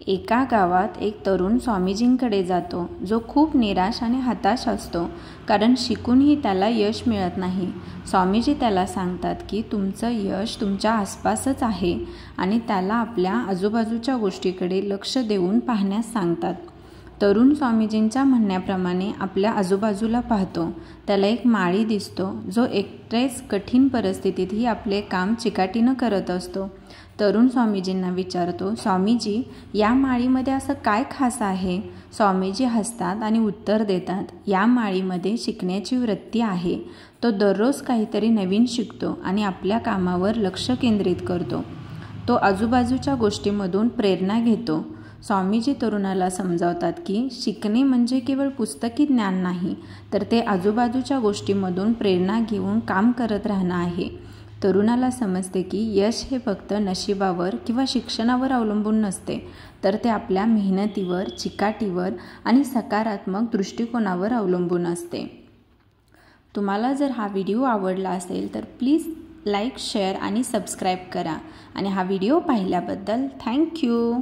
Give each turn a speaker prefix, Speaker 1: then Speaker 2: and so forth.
Speaker 1: एका गावात एक तरुण स्वामीजींकडे जातो, जो खूप निराश आणि हताश असतो, कारण शिकूनही त्याला यश मिळत नाही. स्वामीजी त्याला सांगतात की तुमचं यश तुमच्या आसपासच आहे आणि त्याला आपल्या आजूबाजूच्या गोष्टीकडे लक्ष देऊन पाहण्यास सांगतात. तरुण स्वामीजींच्या म्हणण्याप्रमाणे आपल्या आजूबाजूला पाहतो. त्याला एक माळी दिसतो, जो एकटेच कठीण परिस्थितीतही आपले काम चिकाटीनं करत असतो. तरुण स्वामीजींना विचारतो, स्वामीजी, या माळीमध्ये असं काय खास आहे? स्वामीजी हसतात आणि उत्तर देतात, या माळीमध्ये शिकण्याची वृत्ती आहे. तो दररोज काहीतरी नवीन शिकतो आणि आपल्या कामावर लक्ष केंद्रित करतो. तो आजूबाजूच्या गोष्टींमधून प्रेरणा घेतो. स्वामीजी तरुणाला समजावतात की शिकणे म्हणजे केवळ पुस्तकी ज्ञान नाही, तर ते आजूबाजूच्या गोष्टींमधून प्रेरणा घेऊन काम करत राहणं आहे. तरुणाला समजते की यश हे फक्त नशिबावर किंवा शिक्षणावर अवलंबून नसते, तर ते आपल्या मेहनतीवर, चिकाटीवर आणि सकारात्मक दृष्टिकोनावर अवलंबून असते. तुम्हाला जर हा व्हिडिओ आवडला असेल तर प्लीज लाईक, शेअर आणि सबस्क्राईब करा. आणि हा व्हिडिओ पाहिल्याबद्दल थँक्यू.